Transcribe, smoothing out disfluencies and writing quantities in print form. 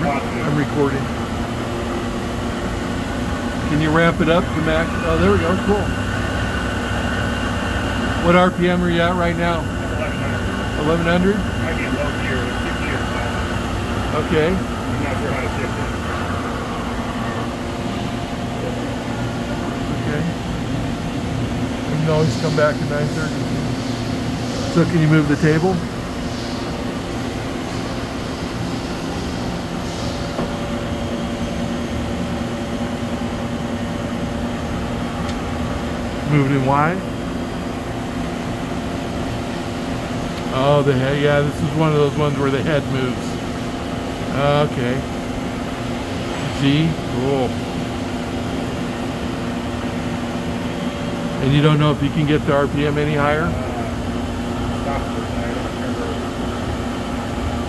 I'm recording. Can you ramp it up to max? Oh, there we go. Cool. What RPM are you at right now? 1100. 1100? Might be a low gear. It's 6 years now. Okay. I'm not sure how to shift it. Okay. You can always come back to 930. So can you move the table? Move it in wide. Oh, the head. Yeah, this is one of those ones where the head moves. Okay. G. Cool. And you don't know if you can get the RPM any higher? Stop.